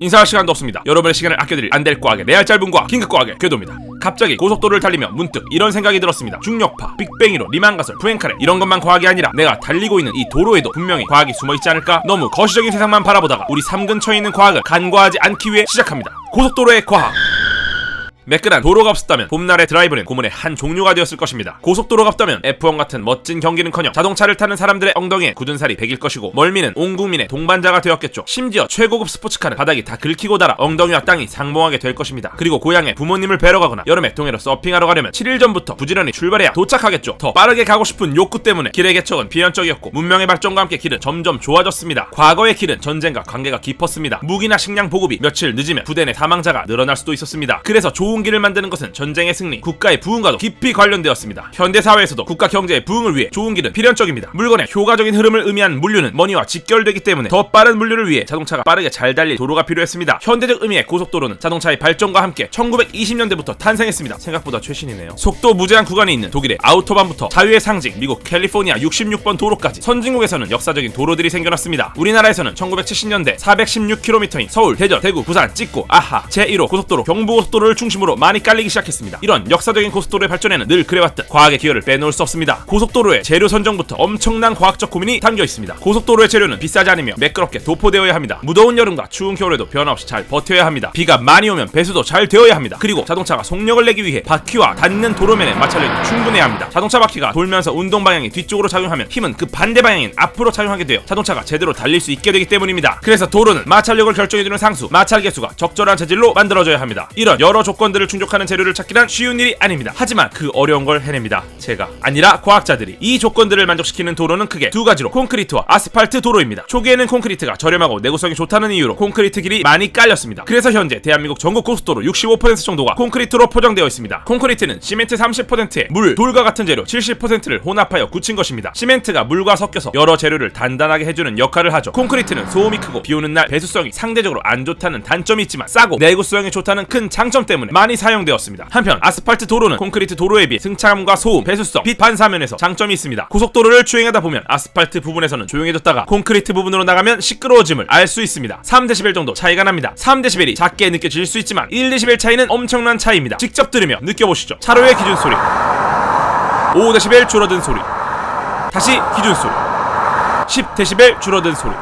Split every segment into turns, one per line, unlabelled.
인사할 시간도 없습니다. 여러분의 시간을 아껴드릴 안될 과학의 레알 짧은과 긴급 과학의 궤도입니다. 갑자기 고속도로를 달리며 문득 이런 생각이 들었습니다. 중력파, 빅뱅이로 리만가설, 푸엔카레 이런 것만 과학이 아니라 내가 달리고 있는 이 도로에도 분명히 과학이 숨어있지 않을까? 너무 거시적인 세상만 바라보다가 우리 삶 근처에 있는 과학을 간과하지 않기 위해 시작합니다. 고속도로의 과학! 매끈한 도로가 없었다면 봄날의 드라이브는 고문의 한 종류가 되었을 것입니다. 고속도로가 없다면 F1 같은 멋진 경기는커녕 자동차를 타는 사람들의 엉덩이에 굳은 살이 배길 것이고 멀미는 온 국민의 동반자가 되었겠죠. 심지어 최고급 스포츠카는 바닥이 다 긁히고 닳아 엉덩이와 땅이 상봉하게 될 것입니다. 그리고 고향에 부모님을 뵈러 가거나 여름에 동해로 서핑하러 가려면 7일 전부터 부지런히 출발해야 도착하겠죠. 더 빠르게 가고 싶은 욕구 때문에 길의 개척은 비현적이었고 문명의 발전과 함께 길은 점점 좋아졌습니다. 과거의 길은 전쟁과 관계가 깊었습니다. 무기나 식량 보급이 며칠 늦으면 부대 내 사망자가 늘어날 수도 있었습니다. 그래서 좋은 길을 만드는 것은 전쟁의 승리, 국가의 부흥과도 깊이 관련되었습니다. 현대사회에서도 국가 경제의 부흥을 위해 좋은 길은 필연적입니다. 물건의 효과적인 흐름을 의미한 물류는 머니와 직결되기 때문에 더 빠른 물류를 위해 자동차가 빠르게 잘 달릴 도로가 필요했습니다. 현대적 의미의 고속도로는 자동차의 발전과 함께 1920년대부터 탄생했습니다. 생각보다 최신이네요. 속도 무제한 구간이 있는 독일의 아우토반부터 자유의 상징 미국 캘리포니아 66번 도로까지 선진국에서는 역사적인 도로들이 생겨났습니다. 우리나라에서는 1970년대 416km인 서울, 대전, 대구, 부산, 찍고, 아하, 제1호 고속도로, 경부고속도로를 중심으로 많이 깔리기 시작했습니다. 이런 역사적인 고속도로의 발전에는 늘 그래왔듯 과학의 기여를 빼놓을 수 없습니다. 고속도로의 재료 선정부터 엄청난 과학적 고민이 담겨 있습니다. 고속도로의 재료는 비싸지 않으며 매끄럽게 도포되어야 합니다. 무더운 여름과 추운 겨울에도 변화 없이 잘 버텨야 합니다. 비가 많이 오면 배수도 잘 되어야 합니다. 그리고 자동차가 속력을 내기 위해 바퀴와 닿는 도로면에 마찰력이 충분해야 합니다. 자동차 바퀴가 돌면서 운동 방향이 뒤쪽으로 작용하면 힘은 그 반대 방향인 앞으로 작용하게 되어 자동차가 제대로 달릴 수 있게 되기 때문입니다. 그래서 도로는 마찰력을 결정해주는 상수, 마찰 계수가 적절한 재질로 만들어져야 합니다. 이런 여러 조건들을 충족하는 재료를 찾기란 쉬운 일이 아닙니다. 하지만 그 어려운 걸 해냅니다. 제가 아니라 과학자들이. 이 조건들을 만족시키는 도로는 크게 두 가지로 콘크리트와 아스팔트 도로입니다. 초기에는 콘크리트가 저렴하고 내구성이 좋다는 이유로 콘크리트 길이 많이 깔렸습니다. 그래서 현재 대한민국 전국 고속도로 65% 정도가 콘크리트로 포장되어 있습니다. 콘크리트는 시멘트 30%에 물, 돌과 같은 재료 70%를 혼합하여 굳힌 것입니다. 시멘트가 물과 섞여서 여러 재료를 단단하게 해주는 역할을 하죠. 콘크리트는 소음이 크고 비오는 날 배수성이 상대적으로 안 좋다는 단점이 있지만 싸고 내구성이 좋다는 큰 장점 때문에 많이 사용되었습니다. 한편 아스팔트 도로는 콘크리트 도로에 비해 승차감과 소음, 배수성, 빛 반사면에서 장점이 있습니다. 고속도로를 주행하다 보면 아스팔트 부분에서는 조용해졌다가 콘크리트 부분으로 나가면 시끄러워짐을 알 수 있습니다. 3dB 정도 차이가 납니다. 3dB이 작게 느껴질 수 있지만 1dB 차이는 엄청난 차이입니다. 직접 들으며 느껴보시죠. 차로의 기준 소리, 5dB 줄어든 소리, 다시 기준 소리, 10dB 줄어든 소리.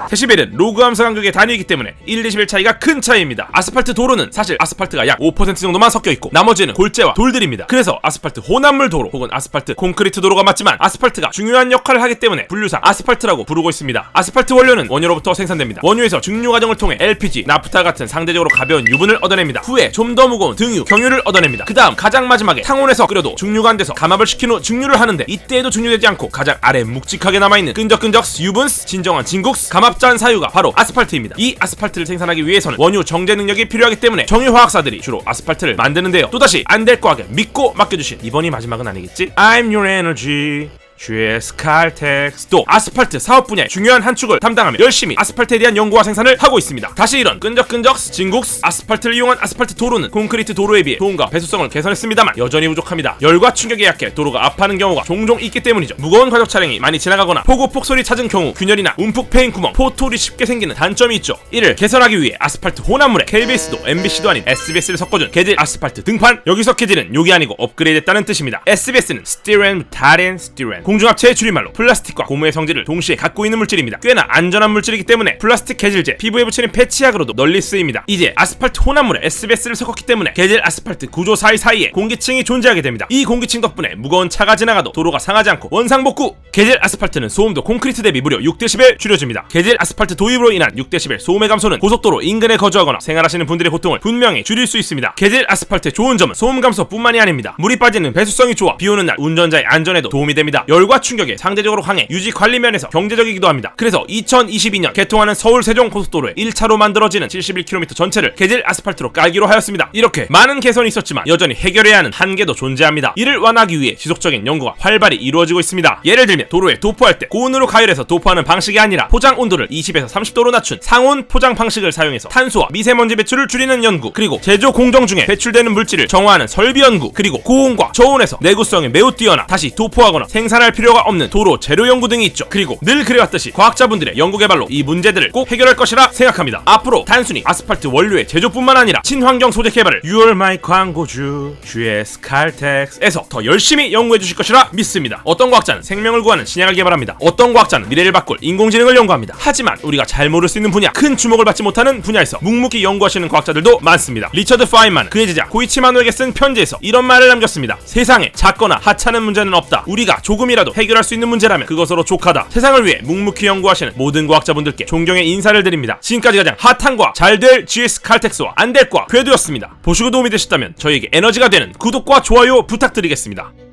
데시벨은 로그 함수 간격의 단위이기 때문에 1dB 차이가 큰 차이입니다. 아스팔트 도로는 사실 아스팔트가 약 5% 정도만 섞여 있고 나머지는 골재와 돌들입니다. 그래서 아스팔트 혼합물 도로 혹은 아스팔트 콘크리트 도로가 맞지만 아스팔트가 중요한 역할을 하기 때문에 분류상 아스팔트라고 부르고 있습니다. 아스팔트 원료는 원유로부터 생산됩니다. 원유에서 증류 과정을 통해 LPG, 나프타 같은 상대적으로 가벼운 유분을 얻어냅니다. 후에 좀 더 무거운 등유, 경유를 얻어냅니다. 그 다음 가장 마지막에 상온에서 끓여도 증류가 안 돼서 감압을 시킨 후 증류를 하는데 이때에도 증류되지 않고 가장 아래 묵직하게 남아있는 끈적끈적 유분스, 진정한 진국스, 감압 짠 사유가 바로 아스팔트입니다. 이 아스팔트를 생산하기 위해서는 원유 정제 능력이 필요하기 때문에 정유화학사들이 주로 아스팔트를 만드는데요. 또다시 안될 과학에 믿고 맡겨주신 이번이 마지막은 아니겠지? I'm your energy. GS 칼텍스도 아스팔트 사업 분야의 중요한 한 축을 담당하며 열심히 아스팔트에 대한 연구와 생산을 하고 있습니다. 다시 이런 끈적끈적 진국스 아스팔트를 이용한 아스팔트 도로는 콘크리트 도로에 비해 소음과 배수성을 개선했습니다만 여전히 부족합니다. 열과 충격에 약해 도로가 아파하는 경우가 종종 있기 때문이죠. 무거운 과적 차량이 많이 지나가거나 폭우 폭소리 잦은 경우 균열이나 움푹 패인 구멍, 포토리 쉽게 생기는 단점이 있죠. 이를 개선하기 위해 아스팔트 혼합물에 KBS도 MBC도 아닌 SBS를 섞어준 개질 아스팔트 등판. 여기서 개질은 욕이 아니고 업그레이드했다는 뜻입니다. SBS는 스티렌 부타렌 스티렌 공중합체의 줄임말로 플라스틱과 고무의 성질을 동시에 갖고 있는 물질입니다. 꽤나 안전한 물질이기 때문에 플라스틱 개질제, 피부에 붙이는 패치약으로도 널리 쓰입니다. 이제 아스팔트 혼합물에 SBS를 섞었기 때문에 개질 아스팔트 구조 사이사이에 공기층이 존재하게 됩니다. 이 공기층 덕분에 무거운 차가 지나가도 도로가 상하지 않고 원상복구. 개질 아스팔트는 소음도 콘크리트 대비 무려 6dB 줄여줍니다. 개질 아스팔트 도입으로 인한 6dB 소음의 감소는 고속도로 인근에 거주하거나 생활하시는 분들의 고통을 분명히 줄일 수 있습니다. 개질 아스팔트의 좋은 점은 소음 감소뿐만이 아닙니다. 물이 빠지는 배수성이 좋아 비오는 날 운전자의 안전에도 도움이 됩니다. 열과 충격에 상대적으로 강해 유지 관리 면에서 경제적이기도 합니다. 그래서 2022년 개통하는 서울 세종 고속도로의 1차로 만들어지는 71km 전체를 개질 아스팔트로 깔기로 하였습니다. 이렇게 많은 개선이 있었지만 여전히 해결해야 하는 한계도 존재합니다. 이를 완화하기 위해 지속적인 연구가 활발히 이루어지고 있습니다. 예를 들면 도로에 도포할 때 고온으로 가열해서 도포하는 방식이 아니라 포장 온도를 20에서 30도로 낮춘 상온 포장 방식을 사용해서 탄소와 미세먼지 배출을 줄이는 연구, 그리고 제조 공정 중에 배출되는 물질을 정화하는 설비 연구, 그리고 고온과 저온에서 내구성이 매우 뛰어나 다시 도포하거나 생산할 고민할 필요가 없는 도로 재료 연구 등이 있죠. 그리고 늘 그래왔듯이 과학자분들의 연구개발로 이 문제들을 꼭 해결할 것이라 생각합니다. 앞으로 단순히 아스팔트 원료의 제조뿐만 아니라 친환경 소재 개발을 6월 말 광고주 GS 칼텍스에서 더 열심히 연구해 주실 것이라 믿습니다. 어떤 과학자는 생명을 구하는 신약을 개발합니다. 어떤 과학자는 미래를 바꿀 인공지능을 연구합니다. 하지만 우리가 잘 모를 수 있는 분야, 큰 주목을 받지 못하는 분야에서 묵묵히 연구하시는 과학자들도 많습니다. 리처드 파인만 그의 제자 고이치 마노에게 쓴 편지에서 이런 말을 남겼습니다. 세상에 작거나 하찮은 문제는 없다. 우리가 조금이라도 해결할 수 있는 문제라면 그것으로 족하다. 세상을 위해 묵묵히 연구하시는 모든 과학자분들께 존경의 인사를 드립니다. 지금까지 가장 핫한 과학, 잘될 GS 칼텍스와 안될 과학 궤도였습니다. 보시고 도움이 되셨다면 저희에게 에너지가 되는 구독과 좋아요 부탁드리겠습니다.